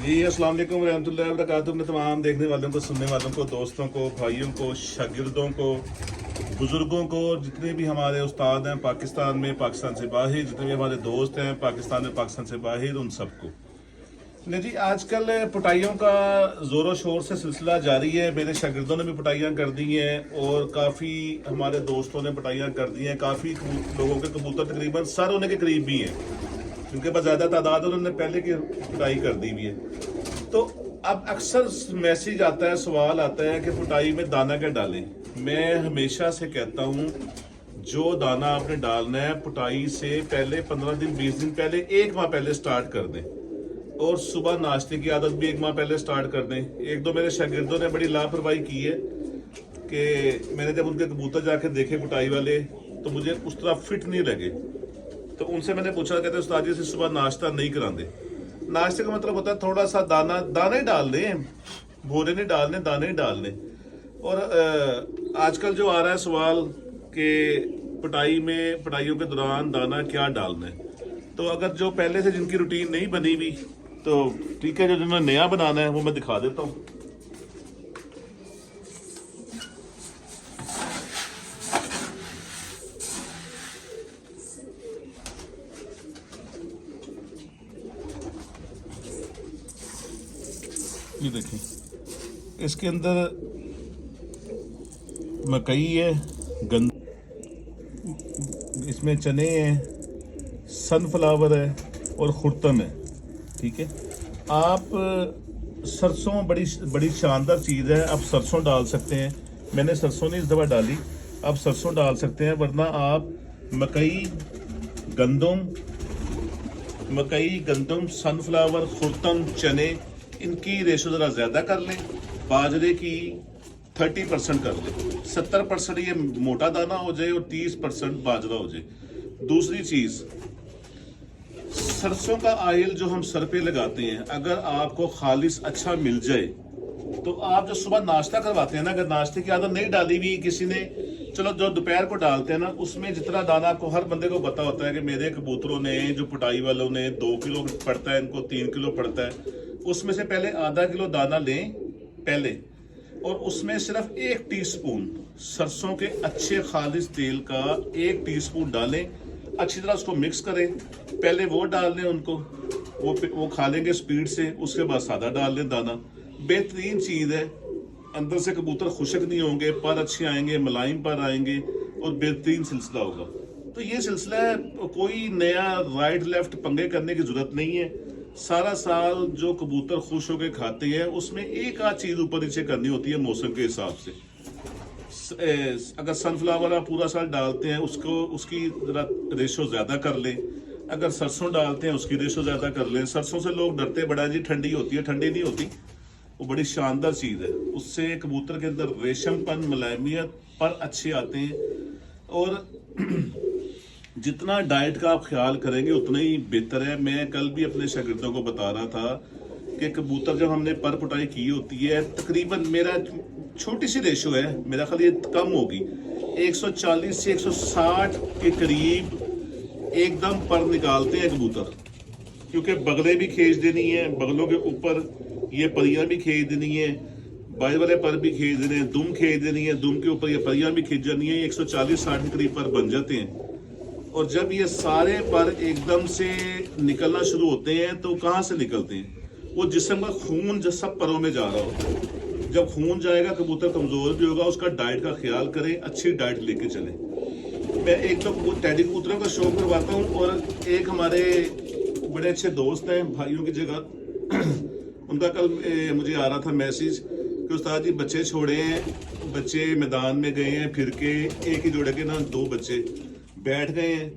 जी अस्सलाम वालेकुम रहमतुल्लाहि व बरकातुहू। अपने तमाम देखने वालों को, सुनने वालों को, दोस्तों को, भाइयों को, शागिर्दों को, बुजुर्गों को, जितने भी हमारे उस्ताद हैं पाकिस्तान में, पाकिस्तान से बाहर, जितने भी हमारे दोस्त हैं पाकिस्तान में, पाकिस्तान से बाहर, उन सबको नहीं जी। आजकल पिटाइयों का ज़ोरों शोर से सिलसिला जारी है। मेरे शागिर्दों ने भी पिटाइयाँ कर दी हैं और काफ़ी हमारे दोस्तों ने पिटाइयाँ कर दी हैं। काफ़ी लोगों के कबूतर तकरीबन सर होने के करीब भी हैं, क्योंकि बस ज़्यादा तादाद उन्होंने पहले की पिटाई कर दी हुई है। तो अब अक्सर मैसेज आता है, सवाल आता है कि पिटाई में दाना क्या डालें। मैं हमेशा से कहता हूँ, जो दाना आपने डालना है पिटाई से पहले 15 दिन 20 दिन पहले, 1 माह पहले स्टार्ट कर दें। और सुबह नाश्ते की आदत भी 1 माह पहले स्टार्ट कर दें। एक दो मेरे शागिर्दों ने बड़ी लापरवाही की है कि मैंने जब उनके कबूतर जाके देखे पिटाई वाले, तो मुझे उस तरह फिट नहीं लगे। तो उनसे मैंने पूछा, कहते उस्ताद जी से सुबह नाश्ता नहीं कराते। नाश्ते का मतलब होता है थोड़ा सा दाना ही डाल दें, भोरे नहीं डालने, दाने ही डाल दें। और आजकल जो आ रहा है सवाल कि पिटाइयों के दौरान दाना क्या डालना है, तो अगर जो पहले से जिनकी रूटीन नहीं बनी हुई तो ठीक है, जो जिन्होंने नया बनाना है वो मैं दिखा देता हूँ। ये देखिए, इसके अंदर मकई है, इसमें चने हैं, सनफ्लावर है और खुर्तन है। ठीक है, आप सरसों बड़ी बड़ी शानदार चीज़ है। आप सरसों डाल सकते हैं। मैंने सरसों नहीं इस दफ़ा डाली, आप सरसों डाल सकते हैं। वरना आप मकई गंदम सनफ्लावर, खुर्तन, चने, इनकी रेशो ज़रा ज़्यादा कर लें। बाजरे की 30% कर लें। 70% ये मोटा दाना हो जाए और 30% बाजरा हो जाए। दूसरी चीज़, सरसों का ऑयल जो हम सर पे लगाते हैं, अगर आपको खालिस अच्छा मिल जाए तो आप जो सुबह नाश्ता करवाते हैं ना, अगर नाश्ते की आदत नहीं डाली हुई किसी ने, चलो जो दोपहर को डालते हैं ना, उसमें जितना दाना आपको, हर बंदे को पता होता है कि मेरे कबूतरों ने, जो पिटाई वालों ने 2 किलो पड़ता है, इनको 3 किलो पड़ता है, उसमें से पहले आधा किलो दाना लें पहले, और उसमें सिर्फ 1 टीस्पून सरसों के अच्छे खालिस तेल का 1 टीस्पून डालें। अच्छी तरह उसको मिक्स करें। पहले वो डाल लें उनको, वो खा लेंगे स्पीड से। उसके बाद सादा डाल लें दाना। बेहतरीन चीज़ है। अंदर से कबूतर खुशक नहीं होंगे, पर अच्छे आएंगे, मुलायम पर आएंगे और बेहतरीन सिलसिला होगा। तो ये सिलसिला है, कोई नया राइट लेफ्ट पंगे करने की जरूरत नहीं है। सारा साल जो कबूतर खुश होकर खाते हैं, उसमें एक आध चीज़ ऊपर नीचे करनी होती है मौसम के हिसाब से। अगर सनफ्लावर आप पूरा साल डालते हैं, उसकी जरा रेशो ज़्यादा कर लें। अगर सरसों डालते हैं, उसकी रेशो ज़्यादा कर लें। सरसों से लोग डरते बड़ा जी, ठंडी होती है। ठंडी नहीं होती, वो बड़ी शानदार चीज़ है। उससे कबूतर के अंदर रेशमपन, मुलायमियत पर अच्छे आते हैं। और जितना डाइट का आप ख्याल करेंगे उतना ही बेहतर है। मैं कल भी अपने शागिर्दों को बता रहा था कि कबूतर जब हमने पर पुटाई की होती है, तकरीबन मेरा छोटी सी रेशो है, मेरा ख्याल ये कम होगी, 140 से 160 के करीब एकदम पर निकालते हैं कबूतर। क्योंकि बगले भी खींच देनी है, बगलों के ऊपर ये परियां भी खींच देनी है, बाई वाले पर भी खींच देने हैं, दुम खींच देनी है, दुम के ऊपर ये परियां भी खींच जानी है। 140-60 के करीब पर बन जाते हैं। और जब ये सारे पर एकदम से निकलना शुरू होते हैं, तो कहाँ से निकलते हैं? वो जिस्म का खून जो सब परों में जा रहा होता है। जब खून जाएगा, कबूतर कमजोर भी होगा। उसका डाइट का ख्याल करें, अच्छी डाइट लेके चलें। मैं एक तो टैडी कबूतरों का शौक करवाता हूँ, और एक हमारे बड़े अच्छे दोस्त हैं, भाइयों की जगह, उनका कल मुझे आ रहा था मैसेज कि उस्ताद जी बच्चे छोड़े हैं, बच्चे मैदान में गए हैं फिर के, एक ही जोड़े के ना 2 बच्चे बैठ गए हैं,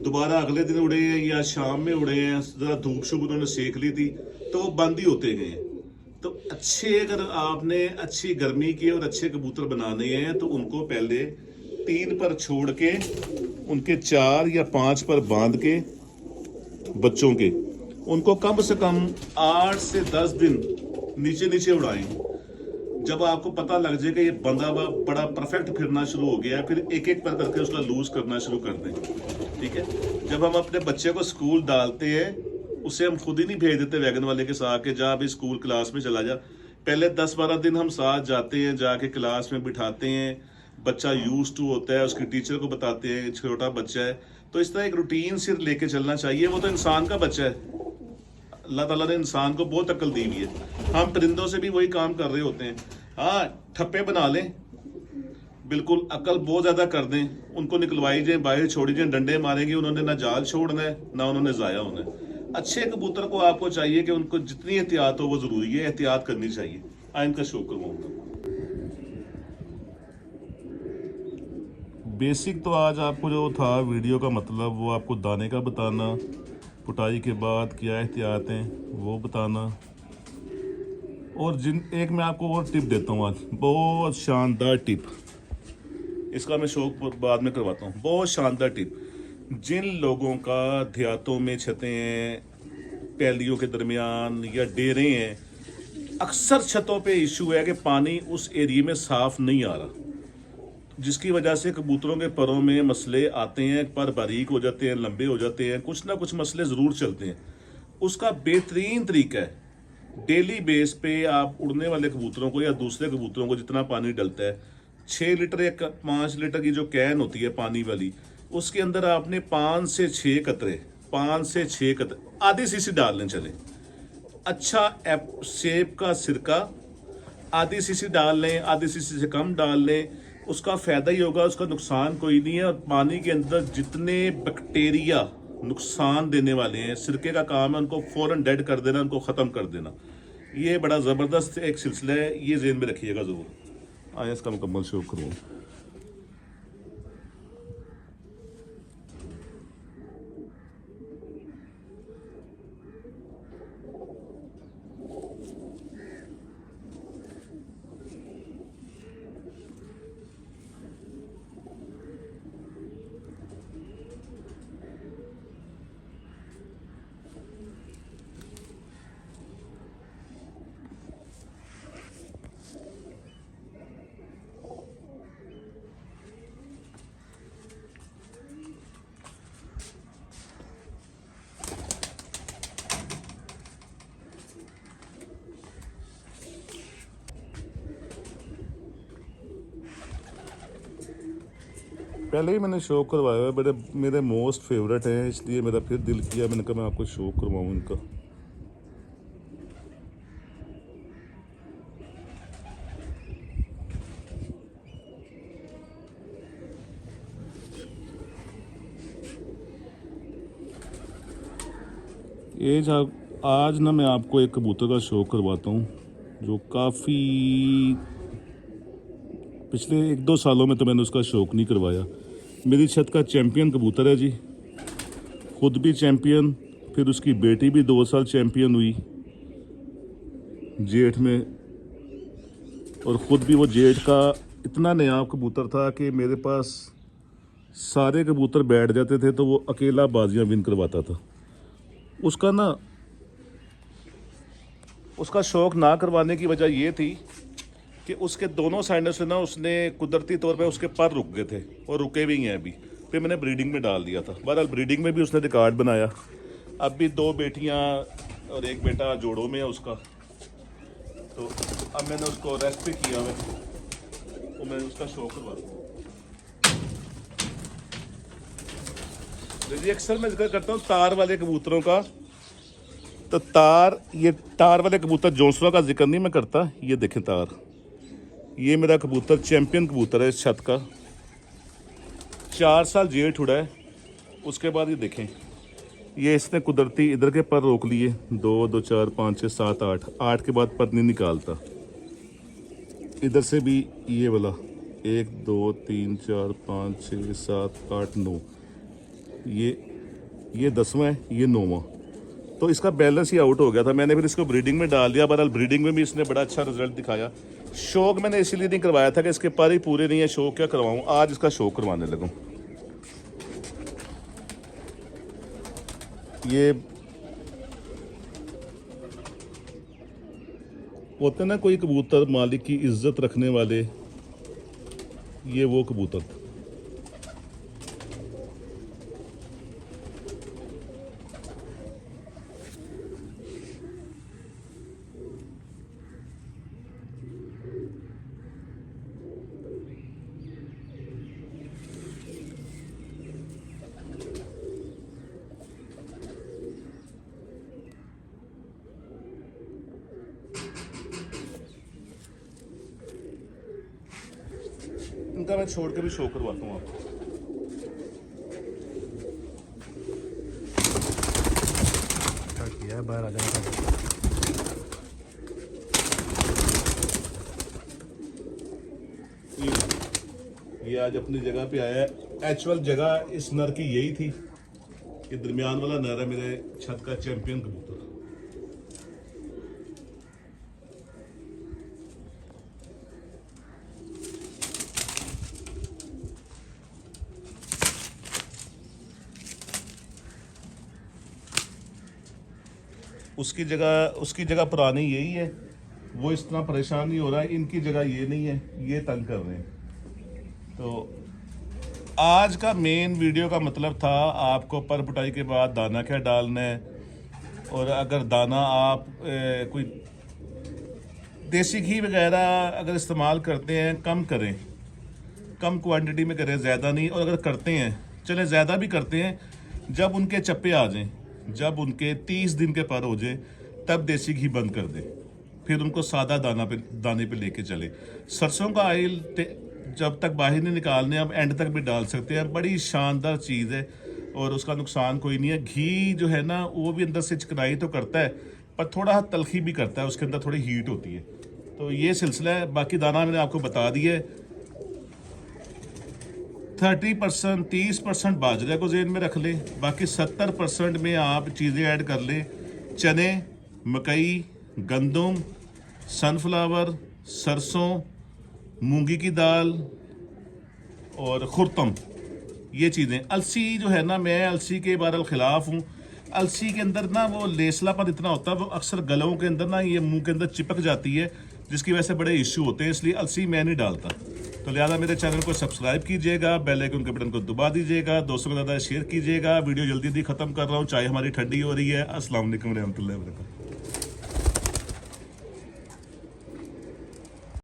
दोबारा अगले दिन उड़े हैं या शाम में उड़े हैं, ज़रा धूप शुभ उन्होंने सेक ली थी, तो वो बंद ही होते गए हैं। तो अच्छे, अगर आपने अच्छी गर्मी की और अच्छे कबूतर बनाने हैं, तो उनको पहले 3 पर छोड़ के, उनके 4 या 5 पर बांध के बच्चों के, उनको कम से कम 8 से 10 दिन नीचे नीचे उड़ाएं। जब आपको पता लग जाए कि ये बंदा बड़ा परफेक्ट फिरना शुरू हो गया है, फिर एक एक पर करके उसका लूज करना शुरू कर दें। ठीक है, जब हम अपने बच्चे को स्कूल डालते हैं उसे हम खुद ही नहीं भेज देते वैगन वाले के साथ के जा अभी स्कूल क्लास में चला जा। पहले 10-12 दिन हम साथ जाते हैं, जाके क्लास में बिठाते हैं, बच्चा यूज टू होता है, उसके टीचर को बताते हैं छोटा बच्चा है। तो इस तरह एक रूटीन से लेके चलना चाहिए। वो तो इंसान का बच्चा है, अल्लाह ताला ने इंसान को बहुत अक्ल दी हुई है। हम परिंदों से भी वही काम कर रहे होते हैं। हाँ, ठप्पे बना लें, बिल्कुल अकल बहुत ज़्यादा कर दें, उनको निकलवाई जाए, बाहर छोड़ी जाए, डंडे मारेंगे, उन्होंने ना जाल छोड़ना है ना उन्होंने ज़ाया होना है। अच्छे कबूतर को आपको चाहिए कि उनको जितनी एहतियात हो वो ज़रूरी है, एहतियात करनी चाहिए। आइंद का शौक करवाऊँगा। बेसिक तो आज आपको जो था वीडियो का मतलब वो आपको दाने का बताना, पुटाई के बाद क्या एहतियात हैं वो बताना, और एक मैं आपको और टिप देता हूँ आज, बहुत शानदार टिप। इसका मैं शौक बाद में करवाता हूँ। बहुत शानदार टिप। जिन लोगों का देहातों में छतें हैं, पैलियों के दरमियान या डेरे हैं, अक्सर छतों पे इशू है कि पानी उस एरिया में साफ नहीं आ रहा, जिसकी वजह से कबूतरों के परों में मसले आते हैं, पर बारीक हो जाते हैं, लंबे हो जाते हैं, कुछ ना कुछ मसले ज़रूर चलते हैं। उसका बेहतरीन तरीका है, डेली बेस पे आप उड़ने वाले कबूतरों को या दूसरे कबूतरों को जितना पानी डलता है, 6 लीटर या 5 लीटर की जो कैन होती है पानी वाली, उसके अंदर आपने 5 से 6 कतरे, 5 से 6 कतरे, आधी सीसी डाल लें। चले, अच्छा सेब का सिरका आधी सीसी डाल लें, आधी सीसी से कम डाल लें, उसका फ़ायदा ही होगा, उसका नुकसान कोई नहीं है। और पानी के अंदर जितने बैक्टीरिया नुकसान देने वाले हैं, सिरके का काम है उनको फ़ौरन डेड कर देना, उनको ख़त्म कर देना। ये बड़ा ज़बरदस्त एक सिलसिला है, ये ज़हन में रखिएगा ज़रूर। आइए इसका मुकम्मल शौक करूँ। पहले ही मैंने शौक करवाया है, बड़े मेरे मोस्ट फेवरेट हैं, इसलिए मेरा फिर दिल किया, मैंने कहा मैं आपको शौक करवाऊँ इनका। आज ना मैं आपको एक कबूतर का शौक करवाता हूँ जो काफ़ी पिछले 1-2 सालों में तो मैंने उसका शौक नहीं करवाया। मेरी छत का चैम्पियन कबूतर है जी, खुद भी चैम्पियन, फिर उसकी बेटी भी 2 साल चैम्पियन हुई जेठ में, और ख़ुद भी वो जेठ का इतना नायाब कबूतर था कि मेरे पास सारे कबूतर बैठ जाते थे तो वो अकेला बाजियां विन करवाता था। उसका शौक़ ना करवाने की वजह ये थी कि उसके दोनों साइडों से ना उसने कुदरती तौर पे उसके पर रुक गए थे, और रुके भी हैं अभी। फिर मैंने ब्रीडिंग में डाल दिया था। बहरहाल ब्रीडिंग में भी उसने रिकॉर्ड बनाया। अब भी 2 बेटियां और 1 बेटा जोड़ों में है उसका। तो अब मैंने उसको रेस्ट भी किया हुआ, तो मैं उसका शौक करवा दूँ। अक्सर मैं जिक्र करता हूँ तार वाले कबूतरों का, तो तार वाले कबूतर जोसवा का जिक्र नहीं मैं करता। ये देखें तार, ये मेरा कबूतर चैम्पियन कबूतर है इस छत का, 4 साल जेठ उड़ा है। उसके बाद ये देखें, ये इसने कुदरती इधर के पर रोक लिए, 2, 2, 4, 5, 6, 7, 8 के बाद पर नहीं निकालता। इधर से भी ये वाला 1, 2, 3, 4, 5, 6, 7, 8, 9, ये 10वां है, ये 9वां। तो इसका बैलेंस ही आउट हो गया था। मैंने फिर इसको ब्रीडिंग में डाल दिया। बहरहाल ब्रीडिंग में भी इसने बड़ा अच्छा रिजल्ट दिखाया। शौक मैंने इसीलिए नहीं करवाया था कि इसके पर ही पूरे नहीं है, शौक क्या करवाऊँ। आज इसका शौक करवाने लगूँ। ये होते ना कोई कबूतर मालिक की इज्जत रखने वाले, ये वो कबूतर। का मैं छोड़ के भी शो करवाता हूँ आपको। किया है, बाहर आ जाना। ये आज अपनी जगह पे आया है। एक्चुअल जगह इस नर की यही थी। ये दरमियान वाला नर है मेरे छत का चैंपियन कबूतर। उसकी जगह पुरानी यही है, वो इस तरह परेशान नहीं हो रहा है। इनकी जगह ये नहीं है, ये तंग कर रहे हैं। तो आज का मेन वीडियो का मतलब था आपको पर पुटाई के बाद दाना क्या डालना है, और अगर दाना आप कोई देसी घी वगैरह अगर इस्तेमाल करते हैं कम करें, कम क्वांटिटी में करें, ज़्यादा नहीं। और अगर करते हैं, चले ज़्यादा भी करते हैं, जब उनके चप्पे आ जाएं, जब उनके 30 दिन के पर हो जाए, तब देसी घी बंद कर दें, फिर उनको सादा दाने पे लेके चले। सरसों का ऑयल जब तक बाहर नहीं निकालने, आप एंड तक भी डाल सकते हैं। बड़ी शानदार चीज़ है और उसका नुकसान कोई नहीं है। घी जो है ना, वो भी अंदर से चिकनाई तो करता है, पर थोड़ा तलखी भी करता है, उसके अंदर थोड़ी हीट होती है। तो ये सिलसिला है। बाकी दाना मैंने आपको बता दिया है। 30% 30% बाजरे को जेन में रख लें, बाकी 70% में आप चीज़ें ऐड कर लें। चने, मकई, गंदम, सनफ्लावर, सरसों, मूंगी की दाल और खुरतम, ये चीज़ें। अलसी जो है ना, मैं अलसी के बहरहाल ख़िलाफ़ हूँ। अलसी के अंदर ना वो लेसलापन इतना होता है, वो अक्सर गलों के अंदर ना, ये मुंह के अंदर चिपक जाती है, जिसकी वजह से बड़े इश्यू होते हैं। इसलिए अलसी मैं नहीं डालता। तो लिहाजा मेरे चैनल को सब्सक्राइब कीजिएगा, बेल आइकन के बटन को दबा दीजिएगा, दोस्तों के ज़्यादा शेयर कीजिएगा। वीडियो जल्दी ख़त्म कर रहा हूँ, चाय हमारी ठंडी हो रही है। अस्सलाम वालेकुम रहमतुल्लाहि व बरकातहू।